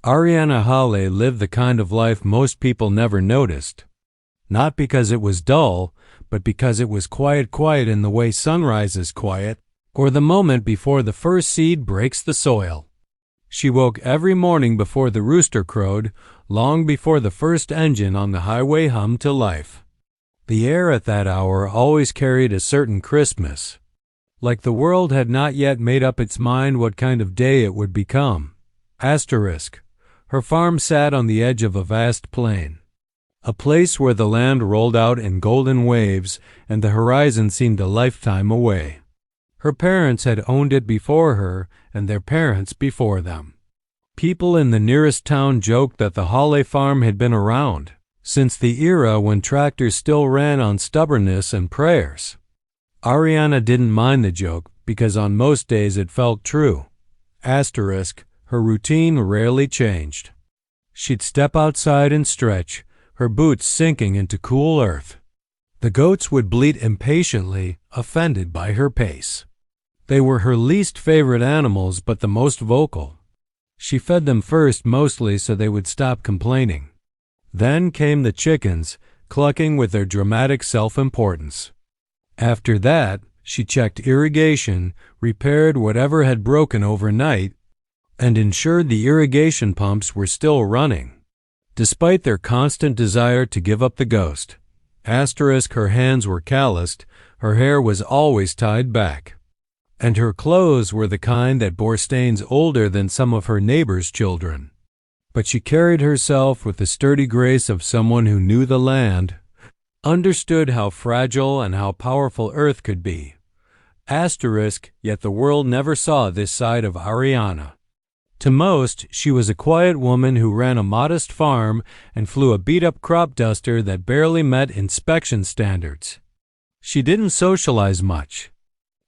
Ariana Hale lived the kind of life most people never noticed. Not because it was dull, but because it was quiet in the way sunrise is quiet, or the moment before the first seed breaks the soil. She woke every morning before the rooster crowed, long before the first engine on the highway hummed to life. The air at that hour always carried a certain crispness, like the world had not yet made up its mind what kind of day it would become. Her farm sat on the edge of a vast plain, a place where the land rolled out in golden waves and the horizon seemed a lifetime away. Her parents had owned it before her and their parents before them. People in the nearest town joked that the Hale farm had been around since the era when tractors still ran on stubbornness and prayers. Ariana didn't mind the joke because on most days it felt true. Her routine rarely changed. She'd step outside and stretch, her boots sinking into cool earth. The goats would bleat impatiently, offended by her pace. They were her least favorite animals, but the most vocal. She fed them first mostly so they would stop complaining. Then came the chickens, clucking with their dramatic self-importance. After that, she checked irrigation, repaired whatever had broken overnight, and ensured the irrigation pumps were still running. Despite their constant desire to give up the ghost, her hands were calloused, her hair was always tied back, and her clothes were the kind that bore stains older than some of her neighbors' children. But she carried herself with the sturdy grace of someone who knew the land, understood how fragile and how powerful earth could be. Yet the world never saw this side of Ariana. To most, she was a quiet woman who ran a modest farm and flew a beat-up crop duster that barely met inspection standards. She didn't socialize much,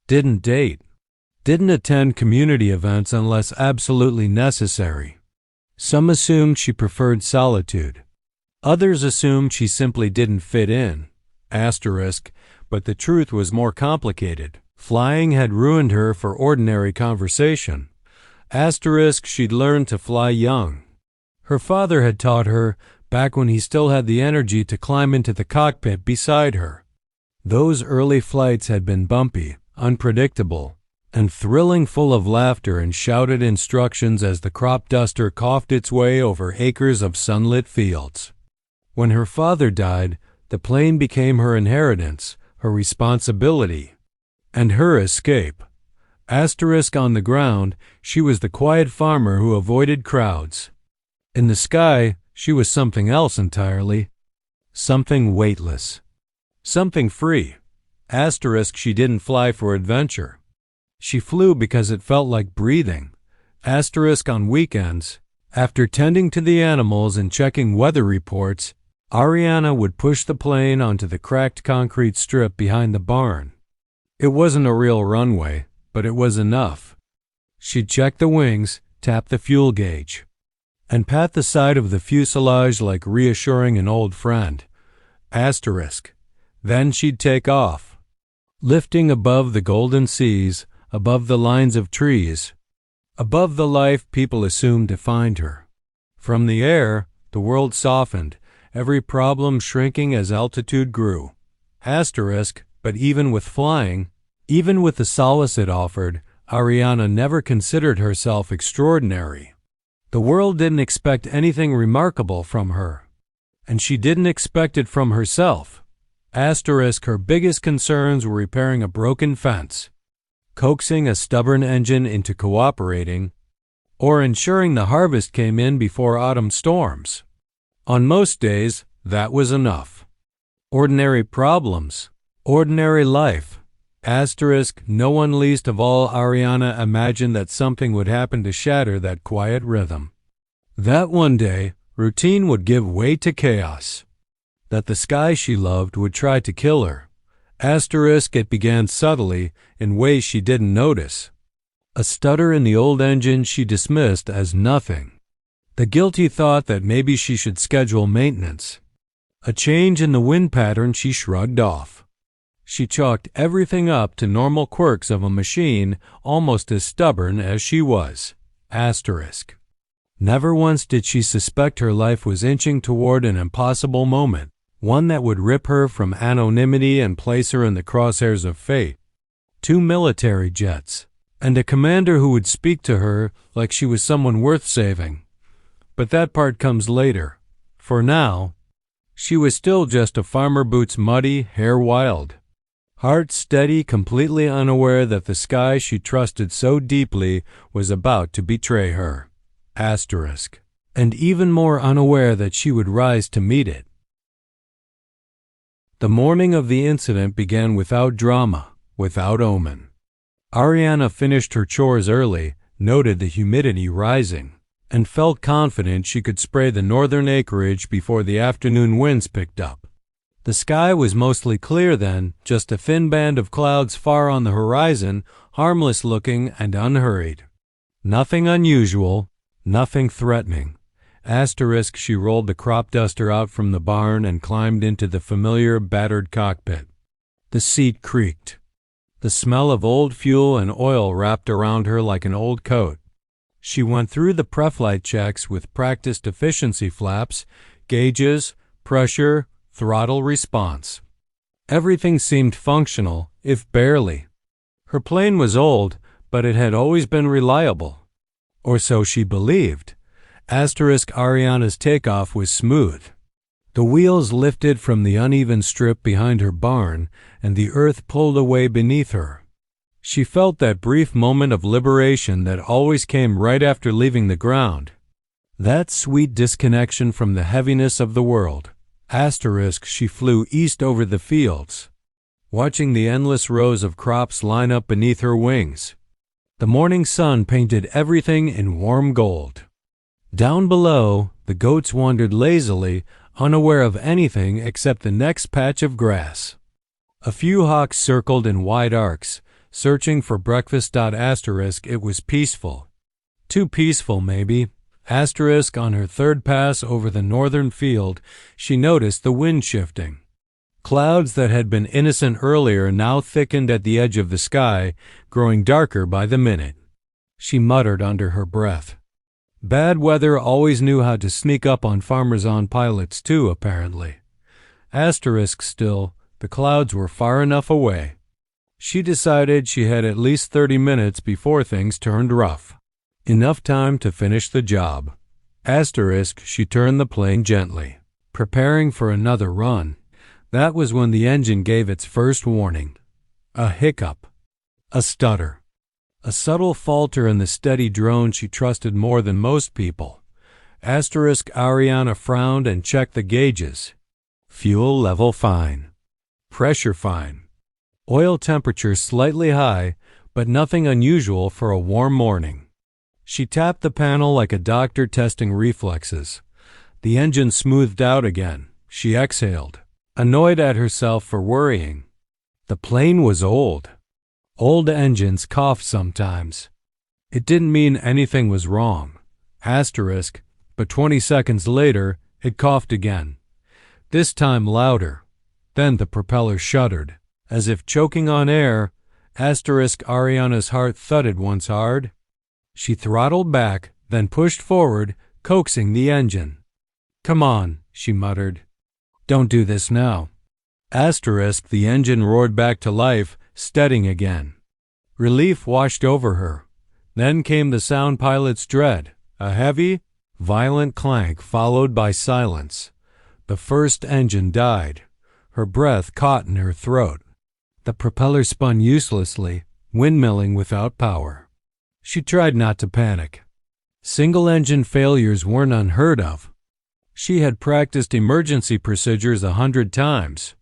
didn't date, didn't attend community events unless absolutely necessary. Some assumed she preferred solitude. Others assumed she simply didn't fit in. But the truth was more complicated. Flying had ruined her for ordinary conversation. She'd learned to fly young. Her father had taught her, back when he still had the energy to climb into the cockpit beside her. Those early flights had been bumpy, unpredictable, and thrilling, full of laughter and shouted instructions as the crop duster coughed its way over acres of sunlit fields. When her father died, the plane became her inheritance, her responsibility, and her escape. On the ground, she was the quiet farmer who avoided crowds. In the sky, she was something else entirely. Something weightless. Something free. She didn't fly for adventure. She flew because it felt like breathing. On weekends, after tending to the animals and checking weather reports, Ariana would push the plane onto the cracked concrete strip behind the barn. It wasn't a real runway, but it was enough. She'd check the wings, tap the fuel gauge, and pat the side of the fuselage like reassuring an old friend. Then she'd take off, lifting above the golden seas, above the lines of trees, above the life people assumed defined her. From the air, the world softened, every problem shrinking as altitude grew. But even with flying, even with the solace it offered, Ariana never considered herself extraordinary. The world didn't expect anything remarkable from her, and she didn't expect it from herself. Her biggest concerns were repairing a broken fence, coaxing a stubborn engine into cooperating, or ensuring the harvest came in before autumn storms. On most days, that was enough. Ordinary problems, ordinary life. No one, least of all Ariana, imagined that something would happen to shatter that quiet rhythm. That one day, routine would give way to chaos. That the sky she loved would try to kill her. It began subtly, in ways she didn't notice. A stutter in the old engine she dismissed as nothing. The guilty thought that maybe she should schedule maintenance. A change in the wind pattern she shrugged off. She chalked everything up to normal quirks of a machine almost as stubborn as she was. Never once did she suspect her life was inching toward an impossible moment, one that would rip her from anonymity and place her in the crosshairs of fate. 2 military jets, and a commander who would speak to her like she was someone worth saving. But that part comes later. For now, she was still just a farmer boots muddy, hair wild. Heart steady, completely unaware that the sky she trusted so deeply was about to betray her. And even more unaware that she would rise to meet it. The morning of the incident began without drama, without omen. Ariana finished her chores early, noted the humidity rising, and felt confident she could spray the northern acreage before the afternoon winds picked up. The sky was mostly clear then, just a thin band of clouds far on the horizon, harmless looking and unhurried. Nothing unusual, nothing threatening. She rolled the crop duster out from the barn and climbed into the familiar, battered cockpit. The seat creaked. The smell of old fuel and oil wrapped around her like an old coat. She went through the pre-flight checks with practiced efficiency flaps, gauges, pressure, throttle response. Everything seemed functional, if barely. Her plane was old, but it had always been reliable. Or so she believed. Ariana's takeoff was smooth. The wheels lifted from the uneven strip behind her barn, and the earth pulled away beneath her. She felt that brief moment of liberation that always came right after leaving the ground. That sweet disconnection from the heaviness of the world. She flew east over the fields, watching the endless rows of crops line up beneath her wings. The morning sun painted everything in warm gold. Down below, the goats wandered lazily, unaware of anything except the next patch of grass. A few hawks circled in wide arcs, searching for breakfast. It was peaceful. Too peaceful, maybe. On her third pass over the northern field, she noticed the wind shifting. Clouds that had been innocent earlier now thickened at the edge of the sky, growing darker by the minute. She muttered under her breath. Bad weather always knew how to sneak up on farmers-on pilots too, apparently. Still, the clouds were far enough away. She decided she had at least 30 minutes before things turned rough. Enough time to finish the job. She turned the plane gently, preparing for another run. That was when the engine gave its first warning. A hiccup. A stutter. A subtle falter in the steady drone she trusted more than most people. Ariana frowned and checked the gauges. Fuel level fine. Pressure fine. Oil temperature slightly high, but nothing unusual for a warm morning. She tapped the panel like a doctor testing reflexes. The engine smoothed out again. She exhaled, annoyed at herself for worrying. The plane was old. Old engines coughed sometimes. It didn't mean anything was wrong. But 20 seconds later, it coughed again. This time louder. Then the propeller shuddered. As if choking on air, Ariana's heart thudded once hard. She throttled back, then pushed forward, coaxing the engine. Come on, she muttered. Don't do this now. The engine roared back to life, steadying again. Relief washed over her. Then came the sound pilot's dread, a heavy, violent clank followed by silence. The first engine died. Her breath caught in her throat. The propeller spun uselessly, windmilling without power. She tried not to panic. Single-engine failures weren't unheard of. She had practiced emergency procedures 100 times.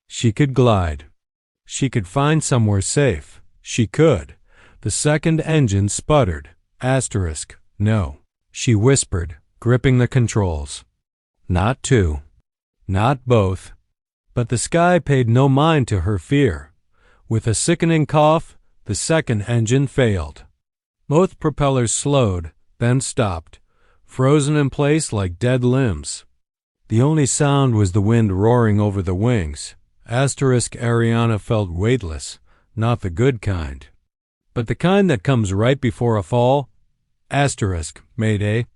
She could glide. She could find somewhere safe. She could. The second engine sputtered. No. She whispered, gripping the controls. Not two. Not both. But the sky paid no mind to her fear. With a sickening cough, the second engine failed. Both propellers slowed, then stopped, frozen in place like dead limbs. The only sound was the wind roaring over the wings. Ariana felt weightless, not the good kind. But the kind that comes right before a fall? Mayday.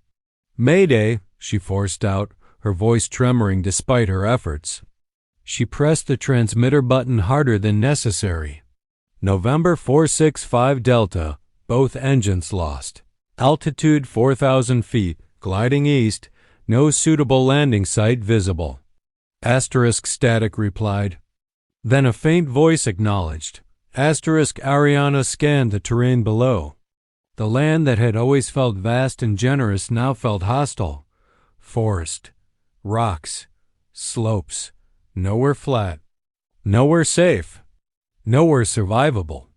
"Mayday," she forced out, her voice tremoring despite her efforts. She pressed the transmitter button harder than necessary. November 465 Delta, both engines lost. Altitude 4,000 feet, gliding east, no suitable landing site visible. Asterisk static replied. Then a faint voice acknowledged. Asterisk Ariana scanned the terrain below. The land that had always felt vast and generous now felt hostile. Forest, rocks, slopes, nowhere flat, nowhere safe, nowhere survivable.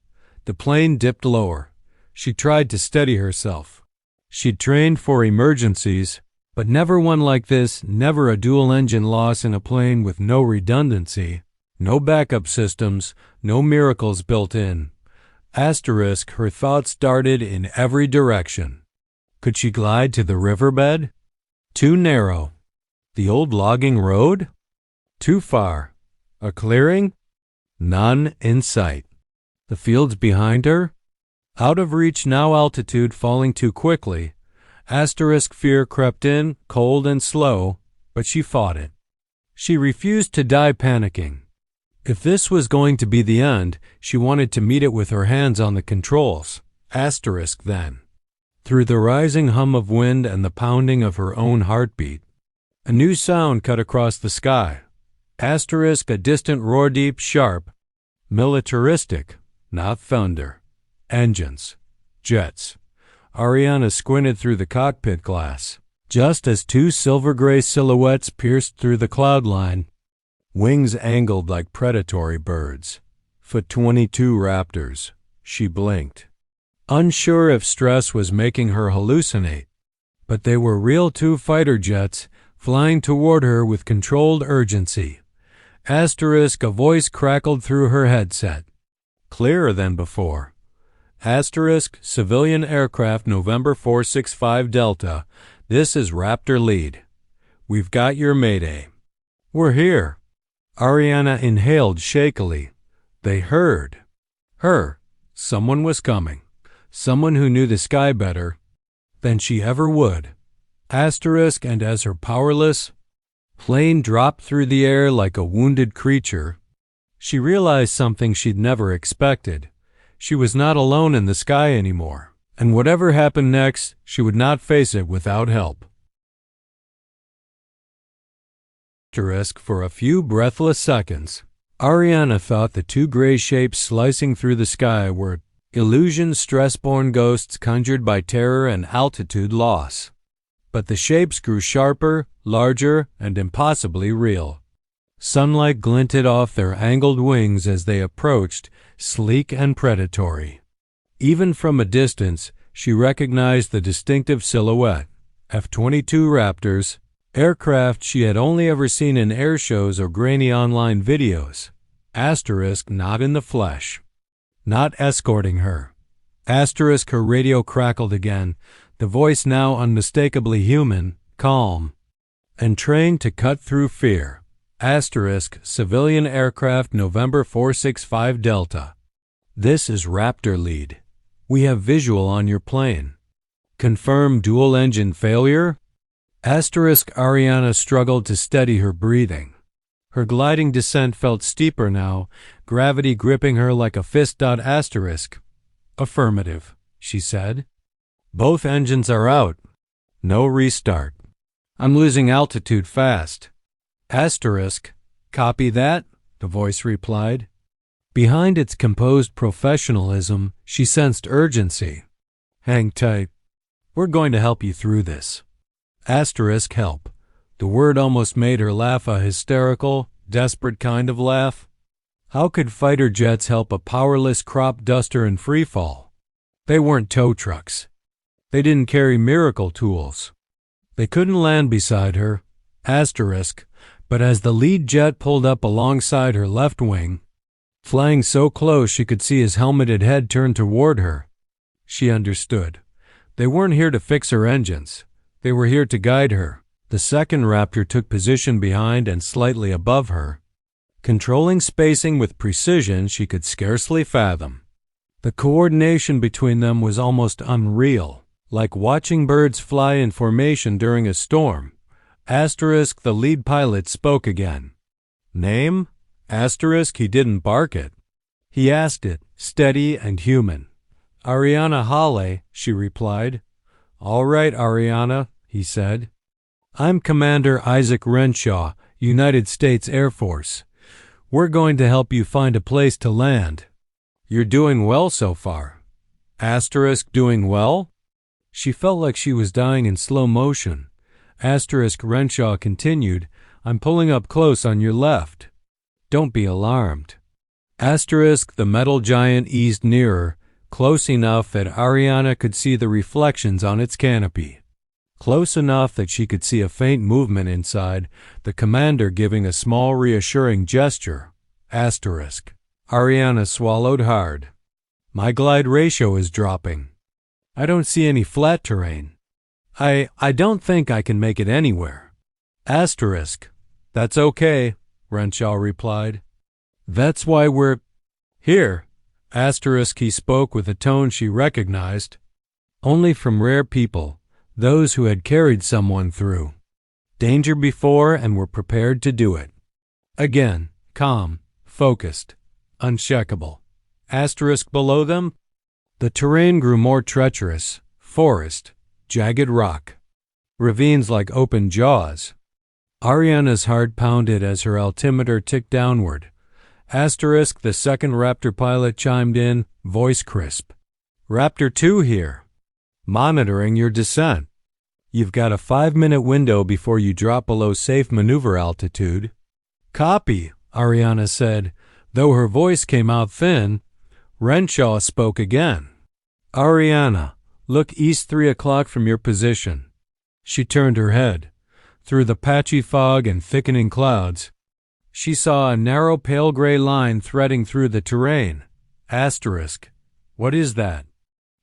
The plane dipped lower. She tried to steady herself. She'd trained for emergencies, but never one like this, never a dual-engine loss in a plane with no redundancy, no backup systems, no miracles built in. Asterisk, her thoughts darted in every direction. Could she glide to the riverbed? Too narrow. The old logging road? Too far. A clearing? None in sight. The fields behind her? Out of reach now, altitude falling too quickly. Asterisk fear crept in, cold and slow, but she fought it. She refused to die panicking. If this was going to be the end, she wanted to meet it with her hands on the controls. Asterisk then. Through the rising hum of wind and the pounding of her own heartbeat, a new sound cut across the sky. Asterisk, a distant roar, deep, sharp, militaristic, not thunder. Engines. Jets. Ariana squinted through the cockpit glass, just as two silver-gray silhouettes pierced through the cloud line. Wings angled like predatory birds. F-22 Raptors. She blinked, unsure if stress was making her hallucinate. But they were real two fighter jets, flying toward her with controlled urgency. Asterisk, a voice crackled through her headset. Clearer than before. Asterisk, civilian aircraft, November 465 Delta. This is Raptor lead. We've got your mayday. We're here. Ariana inhaled shakily. They heard. Her. Someone was coming. Someone who knew the sky better than she ever would. Asterisk, and as her powerless plane dropped through the air like a wounded creature, she realized something she'd never expected. She was not alone in the sky anymore, and whatever happened next, she would not face it without help. For a few breathless seconds, Ariana thought the two gray shapes slicing through the sky were illusion, stress-born ghosts conjured by terror and altitude loss. But the shapes grew sharper, larger, and impossibly real. Sunlight glinted off their angled wings as they approached, sleek and predatory. Even from a distance, she recognized the distinctive silhouette. F-22 Raptors, aircraft she had only ever seen in air shows or grainy online videos. Asterisk, not in the flesh. Not escorting her. Asterisk, her radio crackled again, the voice now unmistakably human, calm, and trained to cut through fear. Asterisk, civilian aircraft, November 465 Delta. This is Raptor lead. We have visual on your plane. Confirm dual engine failure? Asterisk, Ariana struggled to steady her breathing. Her gliding descent felt steeper now, gravity gripping her like a fist. Asterisk. Affirmative, she said. Both engines are out. No restart. I'm losing altitude fast. Asterisk. Copy that, the voice replied. Behind its composed professionalism, she sensed urgency. Hang tight. We're going to help you through this. Asterisk, help. The word almost made her laugh, a hysterical, desperate kind of laugh. How could fighter jets help a powerless crop duster in freefall? They weren't tow trucks. They didn't carry miracle tools. They couldn't land beside her. Asterisk, but as the lead jet pulled up alongside her left wing, flying so close she could see his helmeted head turn toward her, she understood. They weren't here to fix her engines. They were here to guide her. The second Raptor took position behind and slightly above her, controlling spacing with precision she could scarcely fathom. The coordination between them was almost unreal. Like watching birds fly in formation during a storm. Asterisk, the lead pilot spoke again. Name? Asterisk, he didn't bark it. He asked it, steady and human. Ariana Hale, she replied. All right, Ariana, he said. I'm Commander Isaac Renshaw, United States Air Force. We're going to help you find a place to land. You're doing well so far. Asterisk, doing well? She felt like she was dying in slow motion. Asterisk, Renshaw continued, I'm pulling up close on your left. Don't be alarmed. Asterisk, the metal giant eased nearer, close enough that Ariana could see the reflections on its canopy. Close enough that she could see a faint movement inside, the commander giving a small reassuring gesture. Asterisk. Ariana swallowed hard. My glide ratio is dropping. I don't see any flat terrain. I don't think I can make it anywhere. Asterisk. That's okay, Renshaw replied. That's why we're here. Asterisk, he spoke with a tone she recognized. Only from rare people, those who had carried someone through danger before and were prepared to do it. Again, calm, focused, unshakable. Asterisk below them? The terrain grew more treacherous, forest, jagged rock, ravines like open jaws. Ariana's heart pounded as her altimeter ticked downward. Asterisk, the second Raptor pilot chimed in, voice crisp. Raptor 2 here. Monitoring your descent. You've got a 5-minute window before you drop below safe maneuver altitude. Copy, Ariana said, though her voice came out thin. Renshaw spoke again. Ariana, look east 3 o'clock from your position. She turned her head. Through the patchy fog and thickening clouds, she saw a narrow pale gray line threading through the terrain. Asterisk. What is that?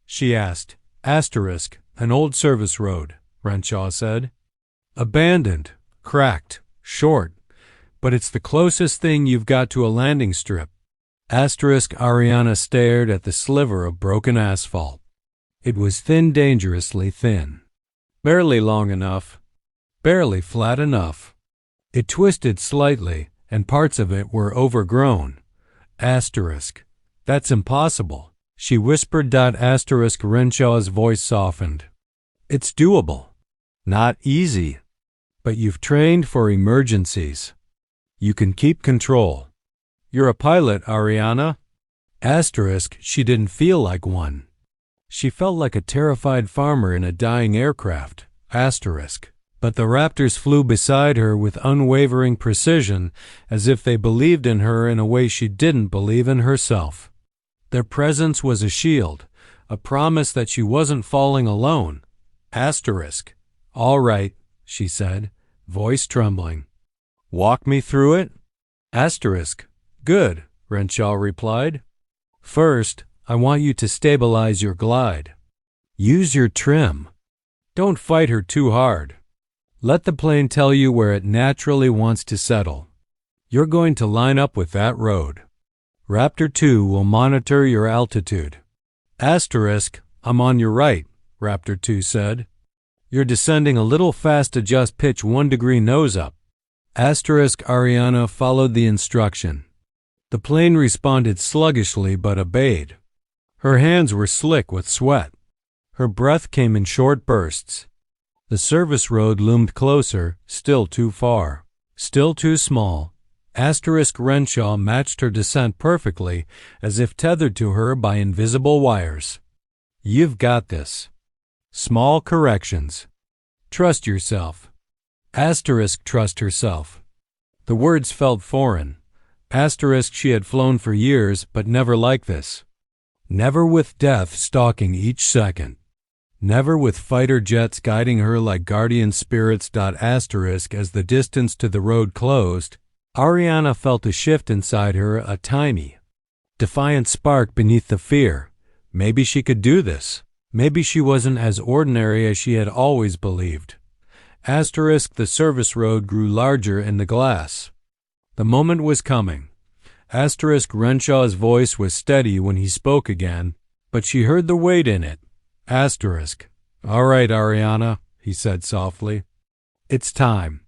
She asked. Asterisk. An old service road, Renshaw said. Abandoned, cracked, short, but it's the closest thing you've got to a landing strip. Asterisk. Ariana stared at the sliver of broken asphalt. It was thin, dangerously thin. Barely long enough. Barely flat enough. It twisted slightly, and parts of it were overgrown. Asterisk. That's impossible, she whispered. Asterisk. Renshaw's voice softened. It's doable. Not easy. But you've trained for emergencies. You can keep control. You're a pilot, Ariana. Asterisk. She didn't feel like one. She felt like a terrified farmer in a dying aircraft. Asterisk. But the Raptors flew beside her with unwavering precision, as if they believed in her in a way she didn't believe in herself. Their presence was a shield, a promise that she wasn't falling alone. Asterisk. All right, she said, voice trembling. Walk me through it? Asterisk. Good, Renshaw replied. First, I want you to stabilize your glide. Use your trim. Don't fight her too hard. Let the plane tell you where it naturally wants to settle. You're going to line up with that road. Raptor 2 will monitor your altitude. Asterisk. I'm on your right, Raptor 2 said. You're descending a little fast. Adjust pitch 1 degree nose up. Asterisk. Ariana followed the instruction. The plane responded sluggishly but obeyed. Her hands were slick with sweat. Her breath came in short bursts. The service road loomed closer, still too far, still too small. Asterisk. Renshaw matched her descent perfectly, as if tethered to her by invisible wires. You've got this. Small corrections. Trust yourself. Asterisk. Trust herself. The words felt foreign. Asterisk. She had flown for years, but never like this. Never with death stalking each second. Never with fighter jets guiding her like guardian spirits. Asterisk. As the distance to the road closed, Ariana felt a shift inside her, a tiny, defiant spark beneath the fear. Maybe she could do this. Maybe she wasn't as ordinary as she had always believed. Asterisk. The service road grew larger in the glass. The moment was coming. Asterisk. Renshaw's voice was steady when he spoke again, but she heard the weight in it. Asterisk. All right, Ariana, he said softly. It's time.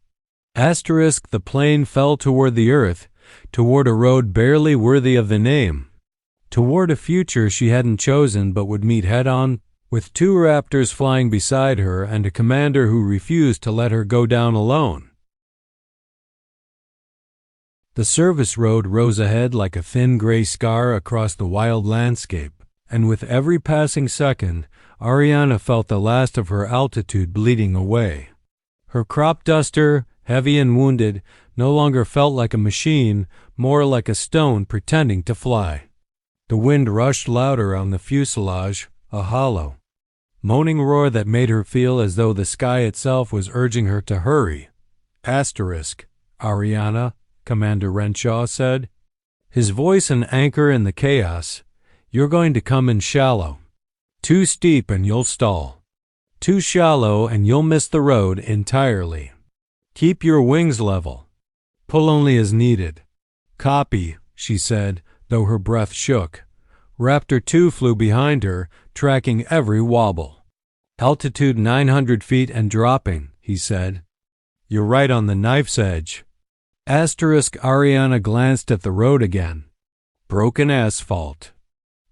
Asterisk, the plane fell toward the earth, toward a road barely worthy of the name, toward a future she hadn't chosen but would meet head-on, with 2 Raptors flying beside her and a commander who refused to let her go down alone. The service road rose ahead like a thin gray scar across the wild landscape, and with every passing second, Ariana felt the last of her altitude bleeding away. Her crop duster, heavy and wounded, no longer felt like a machine, more like a stone pretending to fly. The wind rushed louder on the fuselage, a hollow, moaning roar that made her feel as though the sky itself was urging her to hurry. Asterisk, Ariana, Commander Renshaw said, his voice an anchor in the chaos. You're going to come in shallow. Too steep and you'll stall. Too shallow and you'll miss the road entirely. Keep your wings level. Pull only as needed. Copy, she said, though her breath shook. Raptor 2 flew behind her, tracking every wobble. Altitude 900 feet and dropping, he said. You're right on the knife's edge. Asterisk, Ariana glanced at the road again. Broken asphalt.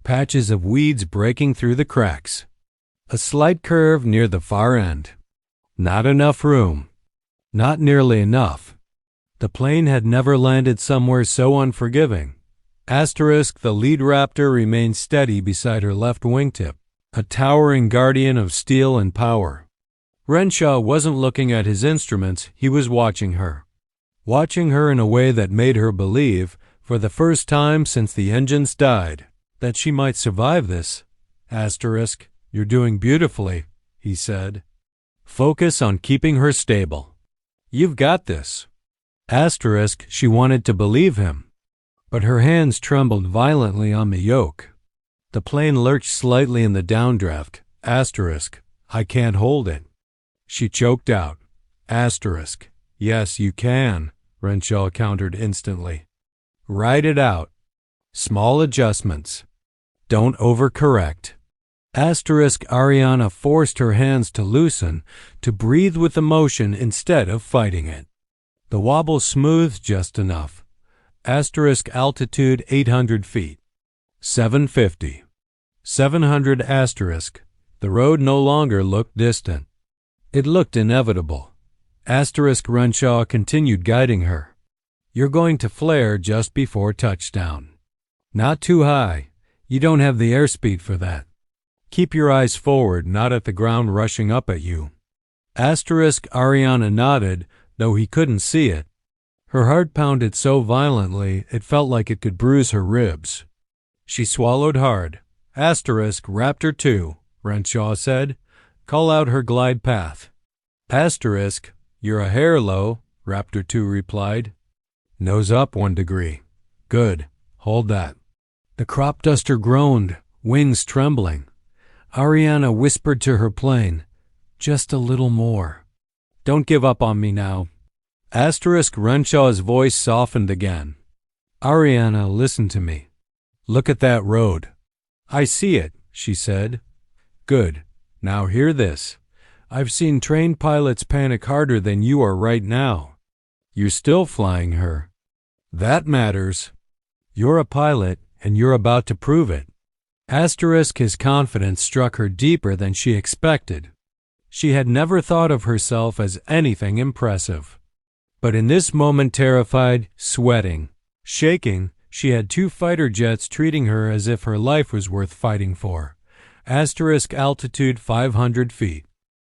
Patches of weeds breaking through the cracks. A slight curve near the far end. Not enough room. Not nearly enough. The plane had never landed somewhere so unforgiving. Asterisk, the lead Raptor remained steady beside her left wingtip, a towering guardian of steel and power. Renshaw wasn't looking at his instruments, he was watching her. Watching her in a way that made her believe, for the first time since the engines died, that she might survive this. Asterisk, you're doing beautifully, he said. Focus on keeping her stable. You've got this. Asterisk, she wanted to believe him, but her hands trembled violently on the yoke. The plane lurched slightly in the downdraft. Asterisk, I can't hold it. She choked out. Asterisk, yes, you can, Renshaw countered instantly. Ride it out. Small adjustments. Don't overcorrect. Asterisk, Ariana forced her hands to loosen, to breathe with emotion instead of fighting it. The wobble smoothed just enough. Asterisk, altitude 800 feet. 750. 700 asterisk. The road no longer looked distant. It looked inevitable. Asterisk, Renshaw continued guiding her. You're going to flare just before touchdown. Not too high. You don't have the airspeed for that. Keep your eyes forward, not at the ground rushing up at you. Asterisk, Ariana nodded, though he couldn't see it. Her heart pounded so violently it felt like it could bruise her ribs. She swallowed hard. Asterisk, Raptor 2, Renshaw said. Call out her glide path. Asterisk, you're a hair low, Raptor 2 replied. Nose up 1 degree. Good. Hold that. The crop duster groaned, wings trembling. Ariana whispered to her plane, just a little more. Don't give up on me now. Asterisk, Renshaw's voice softened again. Ariana, listen to me. Look at that road. I see it, she said. Good. Now hear this. I've seen trained pilots panic harder than you are right now. You're still flying her. That matters. You're a pilot, and you're about to prove it. Asterisk, his confidence struck her deeper than she expected. She had never thought of herself as anything impressive. But in this moment, terrified, sweating, shaking, she had 2 fighter jets treating her as if her life was worth fighting for. Asterisk, altitude 500 feet.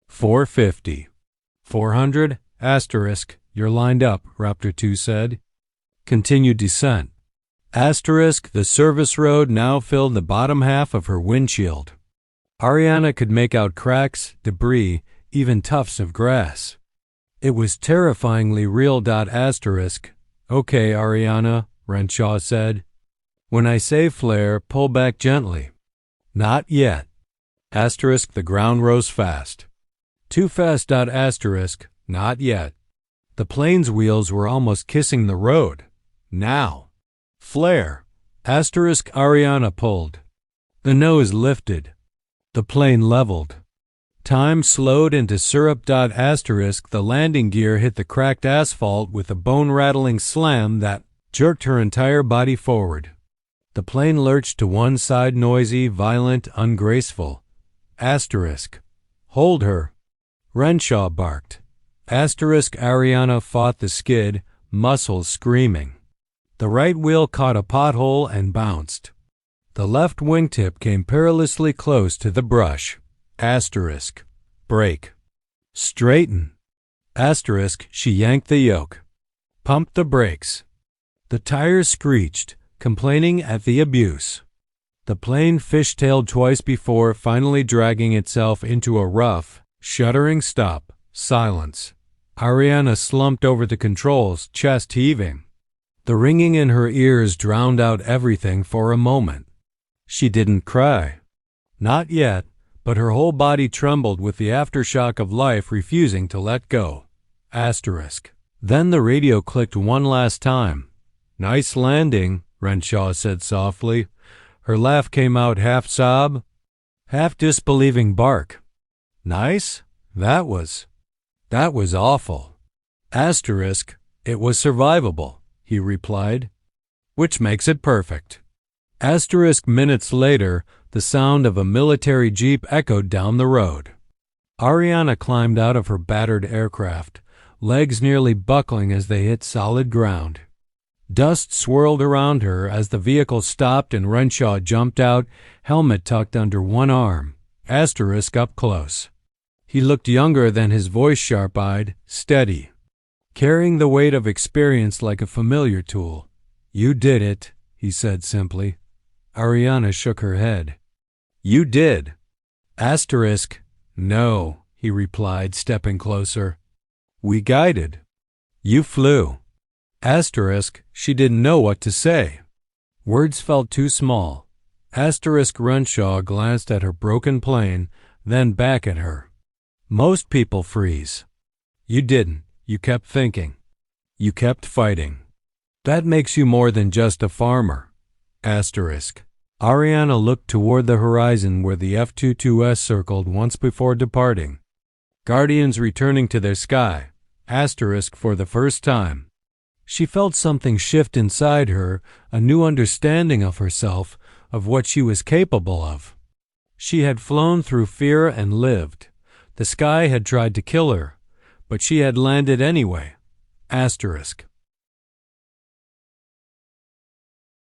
450. 400? Asterisk, you're lined up, Raptor 2 said. Continued descent. Asterisk, the service road now filled the bottom half of her windshield. Ariana could make out cracks, debris, even tufts of grass. It was terrifyingly real. Asterisk. Okay, Ariana, Renshaw said. When I say flare, pull back gently. Not yet. Asterisk, the ground rose fast. Too fast. Asterisk, not yet. The plane's wheels were almost kissing the road. Now. Flare. Asterisk, Ariana pulled. The nose lifted. The plane leveled. Time slowed into syrup. Asterisk. The landing gear hit the cracked asphalt with a bone-rattling slam that jerked her entire body forward. The plane lurched to one side, noisy, violent, ungraceful. Asterisk. Hold her, Renshaw barked. Asterisk. Ariana fought the skid, muscles screaming. The right wheel caught a pothole and bounced. The left wingtip came perilously close to the brush. Asterisk. Brake. Straighten. Asterisk. She yanked the yoke. Pumped the brakes. The tires screeched, complaining at the abuse. The plane fishtailed twice before finally dragging itself into a rough, shuddering stop. Silence. Ariana slumped over the controls, chest heaving. The ringing in her ears drowned out everything for a moment. She didn't cry. Not yet, but her whole body trembled with the aftershock of life refusing to let go. Asterisk. Then the radio clicked one last time. Nice landing, Renshaw said softly. Her laugh came out half sob, half disbelieving bark. Nice? That was awful. Asterisk. It was survivable, he replied. Which makes it perfect. Asterisk. Minutes later, the sound of a military jeep echoed down the road. Ariana climbed out of her battered aircraft, legs nearly buckling as they hit solid ground. Dust swirled around her as the vehicle stopped and Renshaw jumped out, helmet tucked under one arm. Asterisk. Up close. He looked younger than his voice, sharp-eyed, steady, carrying the weight of experience like a familiar tool. You did it, he said simply. Ariana shook her head. You did. Asterisk. No, he replied, stepping closer. We guided. You flew. Asterisk. She didn't know what to say. Words felt too small. Asterisk. Renshaw glanced at her broken plane, then back at her. Most people freeze. You didn't. You kept thinking. You kept fighting. That makes you more than just a farmer. Asterisk. Ariana looked toward the horizon where the F-22 circled once before departing. Guardians returning to their sky. Asterisk. For the first time. She felt something shift inside her, a new understanding of herself, of what she was capable of. She had flown through fear and lived. The sky had tried to kill her, but she had landed anyway. Asterisk.